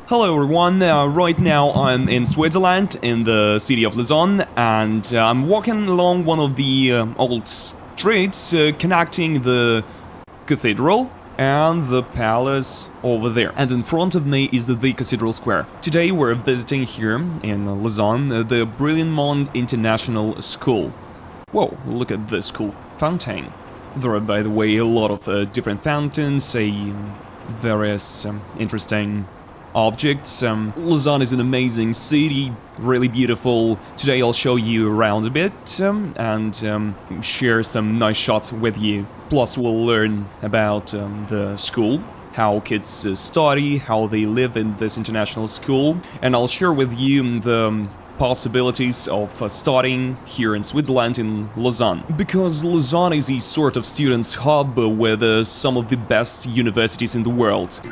Hello everyone, right now I'm in Switzerland, in the city of Lausanne, and I'm walking along one of the old streets connecting the cathedral and the palace over there. And in front of me is the Cathedral Square. Today we're visiting here in Lausanne the Brillantmont International School. Whoa, look at this cool fountain. There are, by the way, a lot of different fountains, various interesting objects. Lausanne is an amazing city, really beautiful. Today I'll show you around a bit and share some nice shots with you. Plus we'll learn about the school, how kids study, how they live in this international school, and I'll share with you the possibilities of studying here in Switzerland in Lausanne. Because Lausanne is a sort of students' hub with some of the best universities in the world.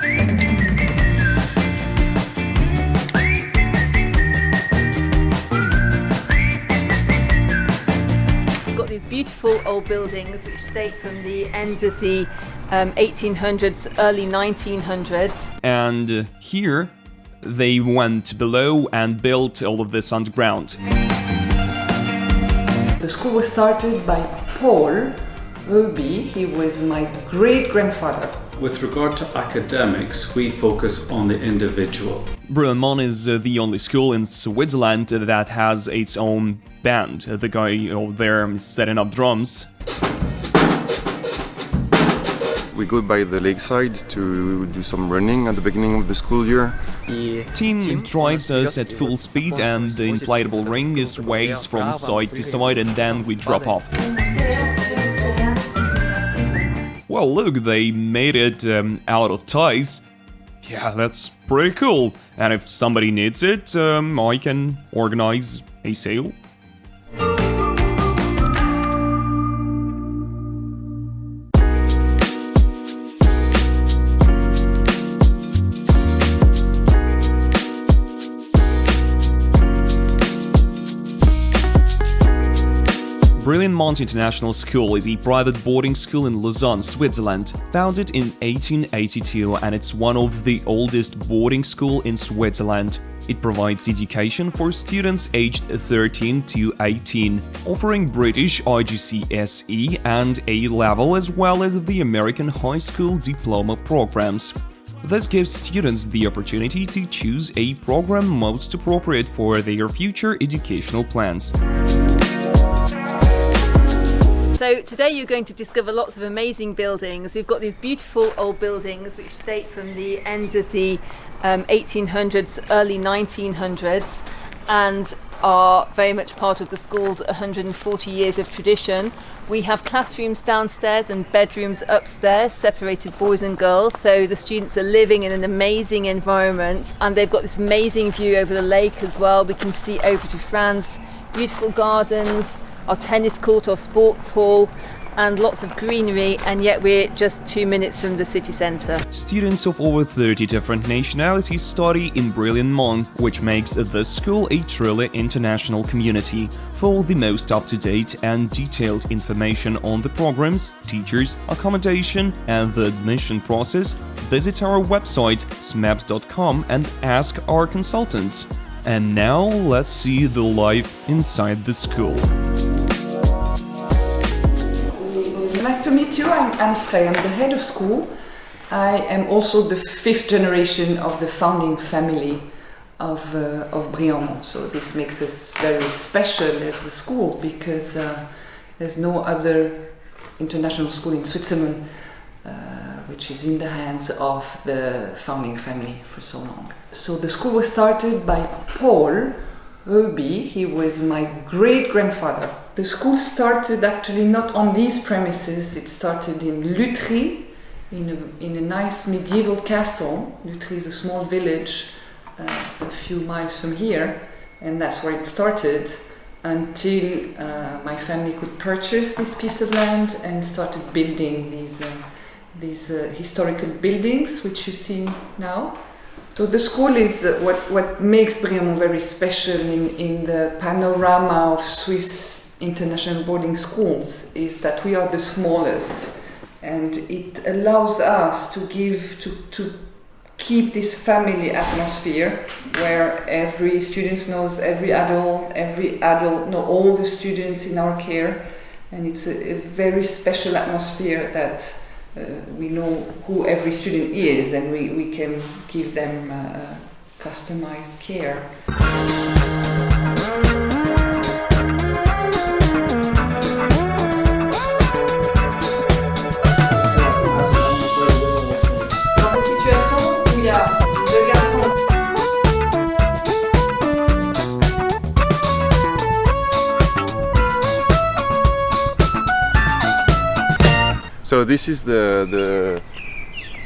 Beautiful old buildings which date from the end of the 1800s, early 1900s. And here they went below and built all of this underground. The school was started by Paul Ruby. He was my great-grandfather. With regard to academics, we focus on the individual. Brillantmont is the only school in Switzerland that has its own band. The guy over there is setting up drums. We go by the lakeside to do some running at the beginning of the school year. The team drives us at full speed and the inflatable ring sways from side to side and then we drop off. Well, look, they made it out of ties. Yeah, that's pretty cool. And if somebody needs it, I can organize a sale. Brillantmont International School is a private boarding school in Lausanne, Switzerland, founded in 1882, and it's one of the oldest boarding schools in Switzerland. It provides education for students aged 13 to 18, offering British IGCSE and A-level as well as the American high school diploma programs. This gives students the opportunity to choose a program most appropriate for their future educational plans. So today you're going to discover lots of amazing buildings. We've got these beautiful old buildings which date from the end of the 1800s, early 1900s, and are very much part of the school's 140 years of tradition. We have classrooms downstairs and bedrooms upstairs, separated boys and girls, so the students are living in an amazing environment, and they've got this amazing view over the lake as well. We can see over to France, beautiful gardens, our tennis court, our sports hall, and lots of greenery, and yet we're just 2 minutes from the city centre. Students of over 30 different nationalities study in Brillantmont, which makes this school a truly international community. For the most up-to-date and detailed information on the programs, teachers, accommodation, and the admission process, visit our website smapse.com and ask our consultants. And now let's see the life inside the school. Nice to meet you. I'm Frey. I'm the head of school. I am also the 5th generation of the founding family of Brillantmont. So this makes us very special as a school because there's no other international school in Switzerland which is in the hands of the founding family for so long. So the school was started by Paul Ruby. He was my great-grandfather. The school started actually not on these premises. It started in Lutry, in a nice medieval castle. Lutry is a small village a few miles from here, and that's where it started until my family could purchase this piece of land and started building these historical buildings, which you see now. So the school is what makes Brillantmont very special in the panorama of Swiss international boarding schools is that we are the smallest, and it allows us to keep this family atmosphere where every student knows every adult know all the students in our care, and it's a very special atmosphere that we know who every student is, and we can give them customized care. So this is the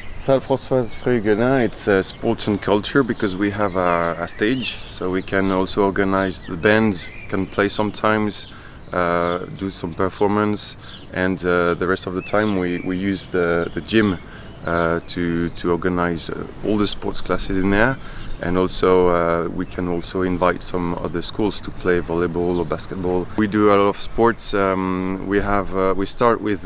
Salle Françoise Freugelin. It's sports and culture, because we have a stage, so we can also organize the bands, can play sometimes, do some performance, and the rest of the time we use the gym to organize all the sports classes in there. And also we can also invite some other schools to play volleyball or basketball. We do a lot of sports. We start with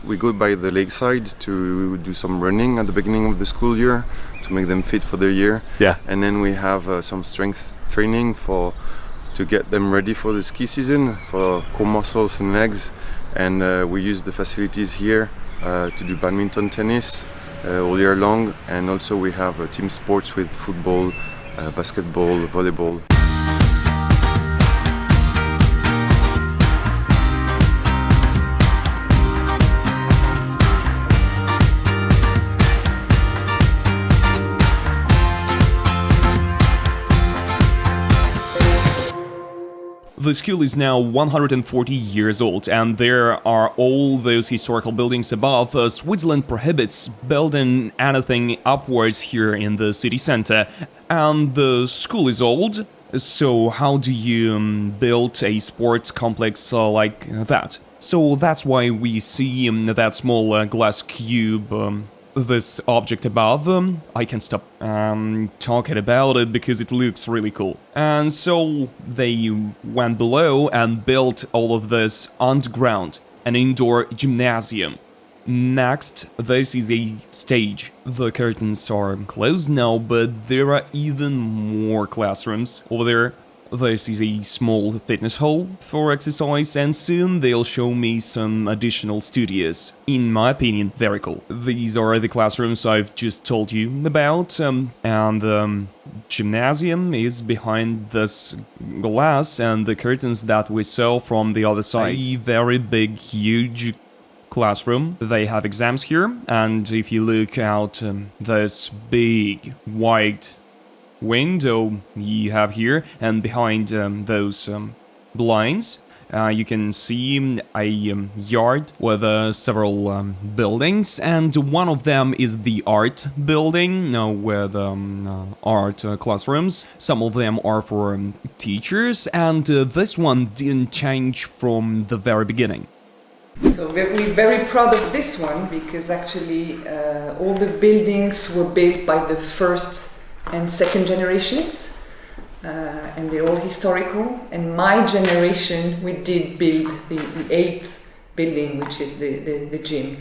we go by the lakeside to do some running at the beginning of the school year to make them fit for the year. Yeah. And then we have some strength training to get them ready for the ski season, for core muscles and legs. And we use the facilities here to do badminton, tennis all year long, and also we have team sports with football, basketball, volleyball. The school is now 140 years old, and there are all those historical buildings above. Switzerland prohibits building anything upwards here in the city center, and the school is old, so how do you build a sports complex like that? So that's why we see that small glass cube, this object above. I can stop talking about it because it looks really cool. And so they went below and built all of this underground, an indoor gymnasium. Next, this is a stage. The curtains are closed now, but there are even more classrooms over there. This is a small fitness hall for exercise, and soon they'll show me some additional studios. In my opinion, very cool. These are the classrooms I've just told you about, and the gymnasium is behind this glass and the curtains that we saw from the other side. A very big, huge classroom. They have exams here, and if you look out this big, white window you have here, and behind those blinds you can see a yard with several buildings, and one of them is the art building with art classrooms. Some of them are for teachers, and this one didn't change from the very beginning. So we're very proud of this one, because actually all the buildings were built by the first and second generations, and they're all historical. And my generation, we did build the eighth building, which is the gym,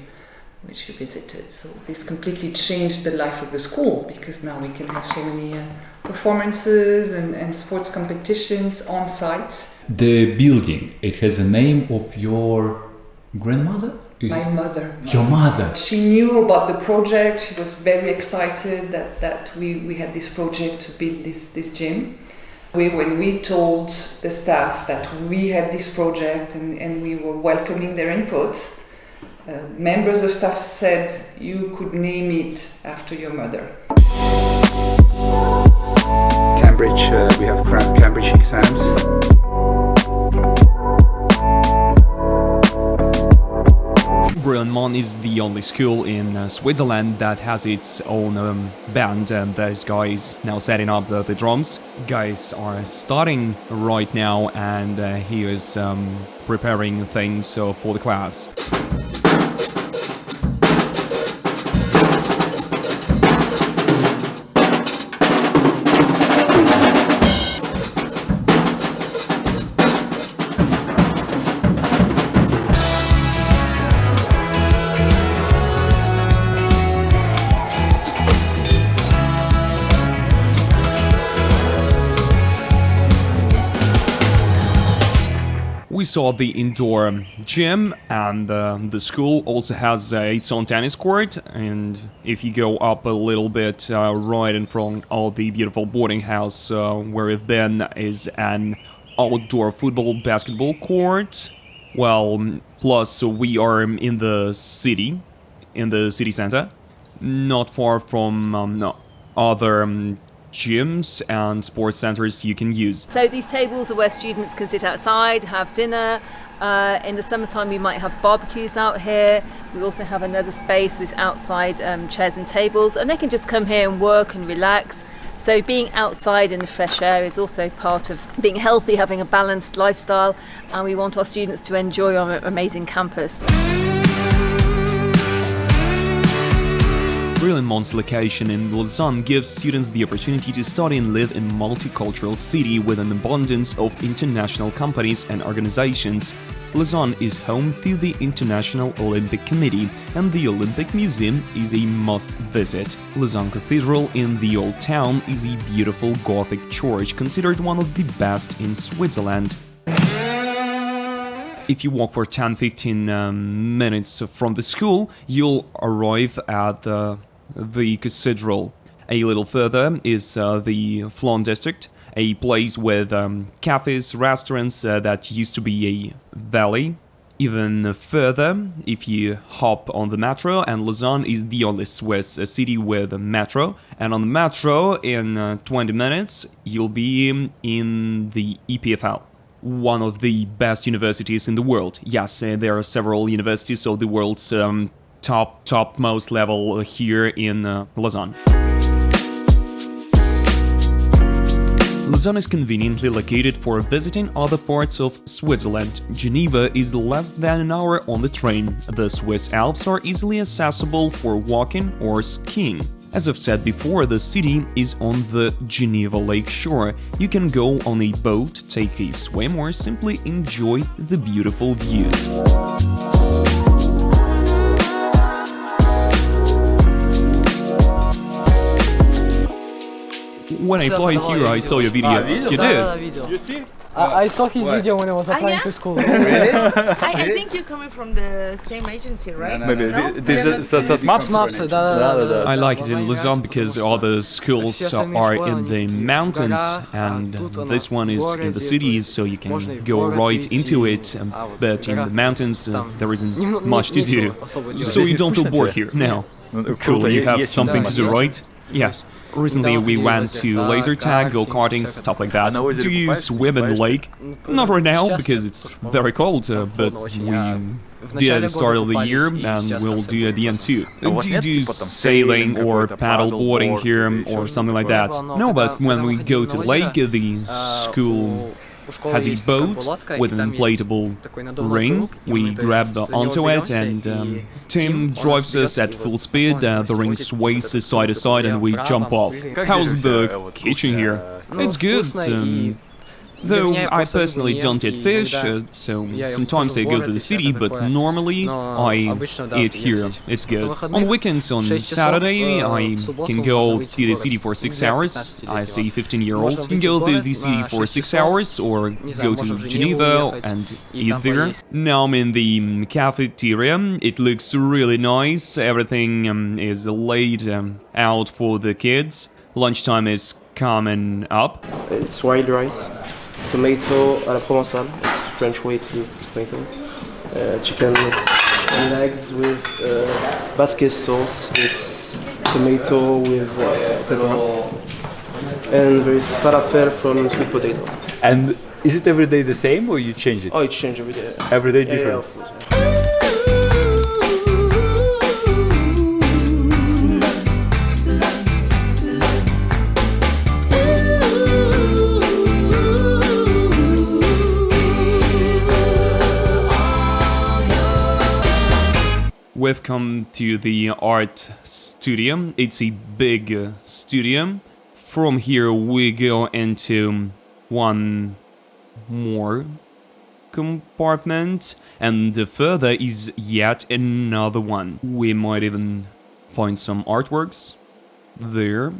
which you visited. So this completely changed the life of the school, because now we can have so many performances and sports competitions on site. The building, it has a name of your grandmother? My mother. Your mother. She knew about the project. She was very excited that we had this project to build this gym. When we told the staff that we had this project and we were welcoming their input, members of staff said, you could name it after your mother. Cambridge, we have Cambridge exams. Brillantmont is the only school in Switzerland that has its own band, and there's guys now setting up the drums. Guys are starting right now, and he is preparing things for the class. saw the indoor gym, and the school also has its own tennis court. And if you go up a little bit, right in front of the beautiful boarding house where we've been, is an outdoor football basketball court. Well, plus we are in the city center, not far from other gyms and sports centers you can use. So these tables are where students can sit outside, have dinner. In the summertime we might have barbecues out here. We also have another space with outside chairs and tables, and they can just come here and work and relax. So being outside in the fresh air is also part of being healthy, having a balanced lifestyle, and we want our students to enjoy our amazing campus. Brillantmont's location in Lausanne gives students the opportunity to study and live in a multicultural city with an abundance of international companies and organizations. Lausanne is home to the International Olympic Committee, and the Olympic Museum is a must-visit. Lausanne Cathedral in the Old Town is a beautiful Gothic church considered one of the best in Switzerland. If you walk for 10-15 minutes from the school, you'll arrive at the cathedral. A little further is the Flon district, a place with cafes, restaurants that used to be a valley. Even further, if you hop on the metro, and Lausanne is the only Swiss city with a metro, and on the metro in 20 minutes you'll be in the EPFL, one of the best universities in the world. Yes, there are several universities of the world's topmost level here in Lausanne. Lausanne is conveniently located for visiting other parts of Switzerland. Geneva is less than an hour on the train. The Swiss Alps are easily accessible for walking or skiing. As I've said before, the city is on the Geneva Lake shore. You can go on a boat, take a swim, or simply enjoy the beautiful views. When I applied here, I saw your video. You did? You see? I saw his video when I was applying yeah? to school. Really? I think you're coming from the same agency, right? Maybe this is Smapse. Smapse, I like it in Lausanne because all the schools are in the mountains, and this one is in the cities, so you can go right into it. But in the mountains, there isn't much to do, so you don't feel bored here. Now, cool, you have something to do, right? Yes. Recently we went to laser tag, go-karting, stuff like that. Do you swim in the lake? Not right now, because it's very cold, but we did at the start of the year, and we'll do at the end too. Do you do sailing or paddle boarding here, or something like that? No, but when we go to the lake, the school has a boat with an inflatable ring. We grab onto it, and Tim drives us at full speed. The ring sways side to side, and we jump off. How's the kitchen here? It's good. Though I personally don't eat fish, so sometimes I go to the city, but normally I eat here. It's good. On weekends, on Saturday, I can go to the city for 6 hours. I say 15-year-old can go to the city for 6 hours, or go to Geneva and eat there. Now I'm in the cafeteria. It looks really nice. Everything is laid out for the kids. Lunchtime is coming up. It's wild rice. Tomato à la provençale, it's French way to do tomato. Chicken legs with basket sauce, it's tomato with pepper. And there is falafel from sweet potato. And is it every day the same, or you change it? Oh, it changes every day. Every day different? Yeah, of course. We've come to the art studio. It's a big studio. From here we go into one more compartment, and further is yet another one. We might even find some artworks there.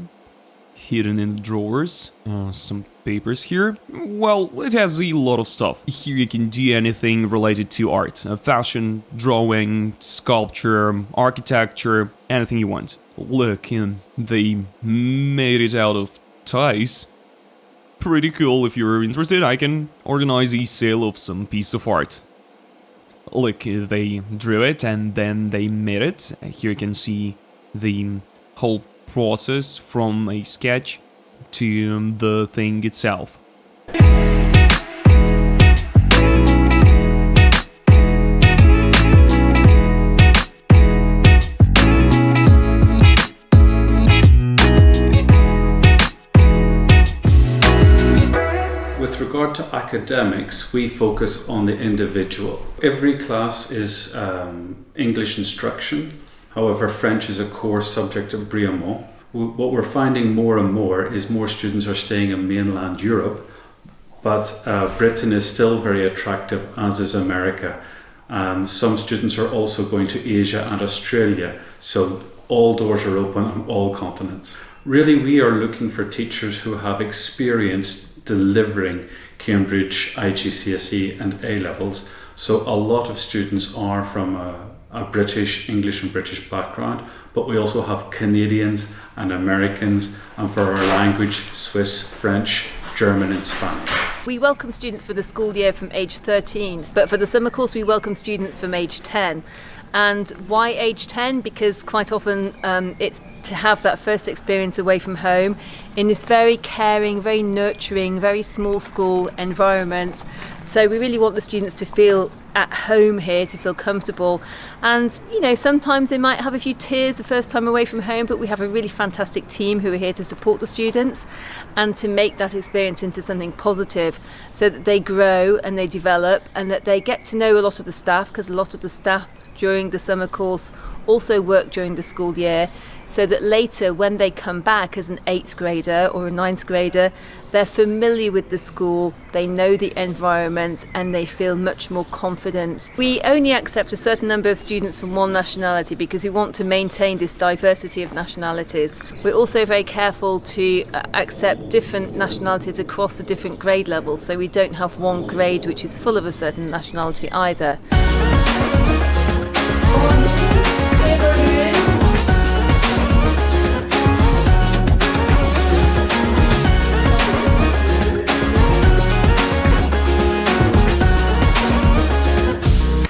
hidden in the drawers. Some papers here. Well, it has a lot of stuff. Here you can do anything related to art. Fashion, drawing, sculpture, architecture, anything you want. Look, they made it out of ties. Pretty cool. If you're interested, I can organize a sale of some piece of art. Look, they drew it and then they made it. Here you can see the whole process from a sketch to the thing itself. With regard to academics, we focus on the individual. Every class is English instruction. However, French is a core subject at Brillantmont. What we're finding more and more is more students are staying in mainland Europe, but Britain is still very attractive, as is America. Some students are also going to Asia and Australia, so all doors are open on all continents. Really, we are looking for teachers who have experience delivering Cambridge, IGCSE and A-levels. So a lot of students are from a British, English and British background, but we also have Canadians and Americans, and for our language, Swiss, French, German and Spanish. We welcome students for the school year from age 13, but for the summer course we welcome students from age 10. And why age 10? Because quite often it's to have that first experience away from home in this very caring, very nurturing, very small school environment. So we really want the students to feel at home here, to feel comfortable. And, you know, sometimes they might have a few tears the first time away from home, but we have a really fantastic team who are here to support the students and to make that experience into something positive so that they grow and they develop and that they get to know a lot of the staff, because a lot of the staff during the summer course also work during the school year, so that later when they come back as an 8th grader or a 9th grader, they're familiar with the school, they know the environment and they feel much more confident. We only accept a certain number of students from one nationality because we want to maintain this diversity of nationalities. We're also very careful to accept different nationalities across the different grade levels, so we don't have one grade which is full of a certain nationality either.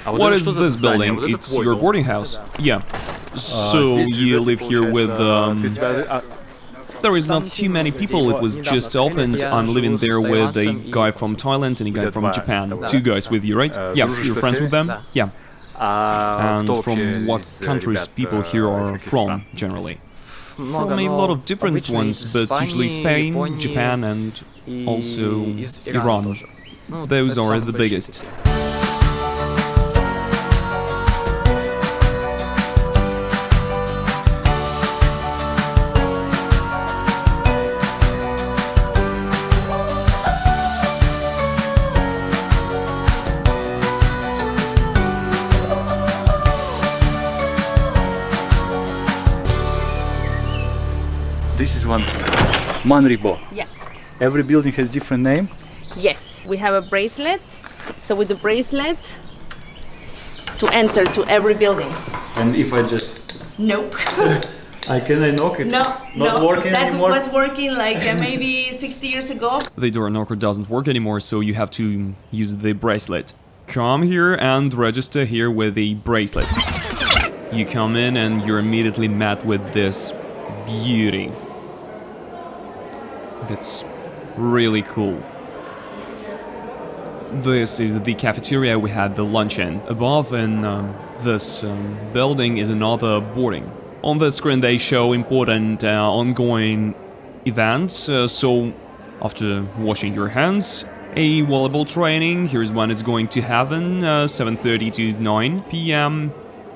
What is this building? It's your boarding house? Yeah. So you live here with... There is not too many people, it was just opened. I'm living there with a guy from Thailand and a guy from Japan. 2 guys with you, right? Yeah, you're friends with them? Yeah. And from what countries people here are from, generally? From a lot of different ones, but usually Spain, Japan and also Iran. Those are the biggest. This is one Manribo. Yeah. Every building has different name. Yes, we have a bracelet. So with the bracelet, to enter to every building. And if I just... Nope. I knock it? No, not working that anymore? was working like maybe 60 years ago. The door knocker doesn't work anymore, so you have to use the bracelet. Come here and register here with the bracelet. You come in and you're immediately met with this beauty. That's really cool. This is the cafeteria we had the lunch in. Above in this building is another boarding. On the screen they show important ongoing events, so after washing your hands, a volleyball training, here's when it's going to happen, 7:30 to 9 p.m.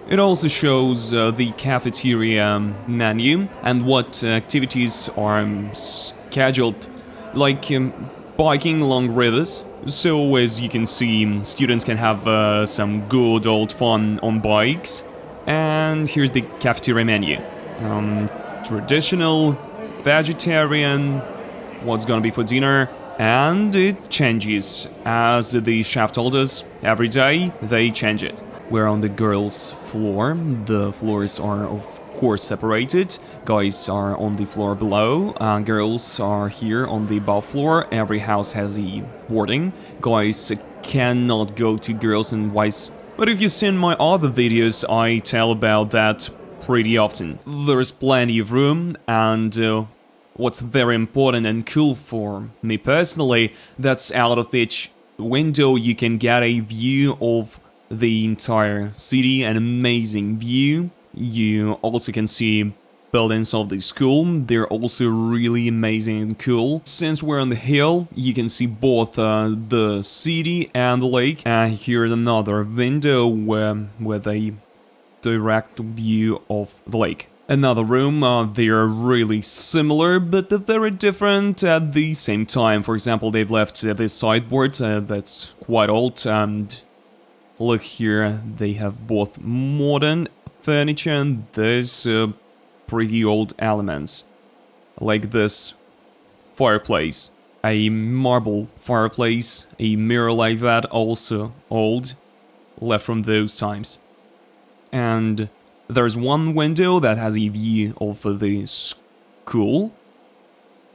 It also shows the cafeteria menu and what activities are scheduled, like biking along rivers. So as you can see, students can have some good old fun on bikes. And here's the cafeteria menu. Traditional vegetarian, what's gonna be for dinner, and it changes. As the chef told us, every day they change it. We're on the girls' floor. The floors are of course separated. Guys are on the floor below, girls are here on the above floor. Every house has a boarding. Guys cannot go to girls and vice. But if you've seen my other videos, I tell about that pretty often. There's plenty of room, and what's very important and cool for me personally, that's out of each window you can get a view of the entire city, an amazing view. You also can see buildings of the school. They're also really amazing and cool. Since we're on the hill, you can see both the city and the lake. And here's another window with a direct view of the lake. Another room, they're really similar, but very different at the same time. For example, they've left this sideboard that's quite old, and look here, they have both modern furniture and there's pretty old elements, like this fireplace, a marble fireplace, a mirror like that, also old, left from those times. And there's one window that has a view of the school,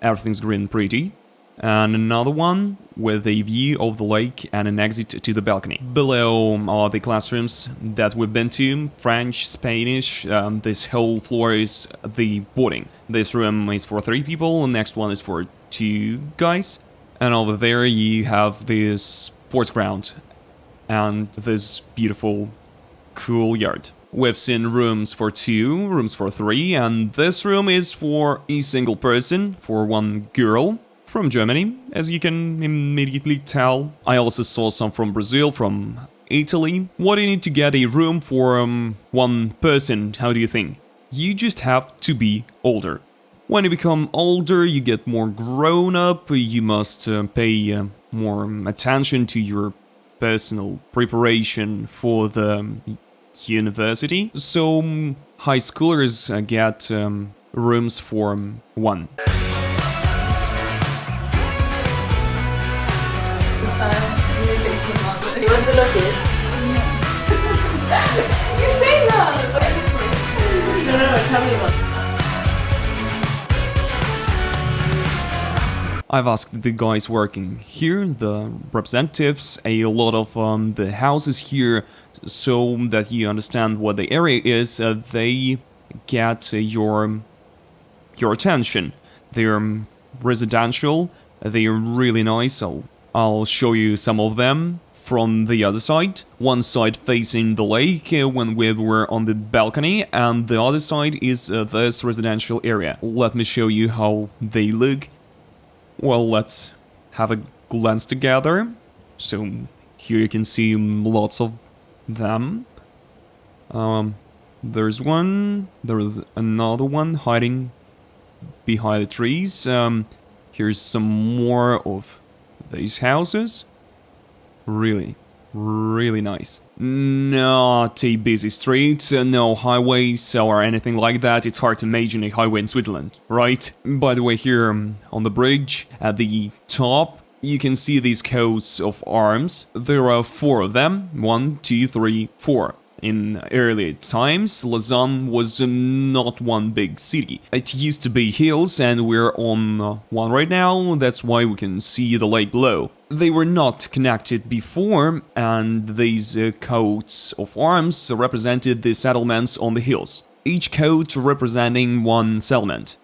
everything's green and pretty, and another one with a view of the lake and an exit to the balcony. Below are the classrooms that we've been to, French, Spanish. This whole floor is the boarding. This room is for 3 people, the next one is for 2 guys. And over there you have this sports ground and this beautiful cool yard. We've seen rooms for 2, rooms for 3, and this room is for a single person, for 1 girl. From Germany, as you can immediately tell. I also saw some from Brazil, from Italy. What do you need to get a room for 1 person, how do you think? You just have to be older. When you become older, you get more grown up, you must pay more attention to your personal preparation for the university. So high schoolers get rooms for 1. You want to look it? You say that! No, tell me about it. I've asked the guys working here, the representatives, a lot of the houses here, so that you understand what the area is. They get your attention. They're residential, they're really nice, so I'll show you some of them from the other side. One side facing the lake when we were on the balcony, and the other side is this residential area. Let me show you how they look. Well, let's have a glance together. So here you can see lots of them. There's one, there's another one hiding behind the trees. Here's some more of these houses. Really nice. Not a busy street, no highways or anything like that. It's hard to imagine a highway in Switzerland, right? By the way, here on the bridge at the top, you can see these coats of arms. There are 4 of them. 1, 2, 3, 4. In earlier times, Lausanne was not one big city. It used to be hills, and we're on one right now, that's why we can see the lake below. They were not connected before, and these coats of arms represented the settlements on the hills, each coat representing one settlement.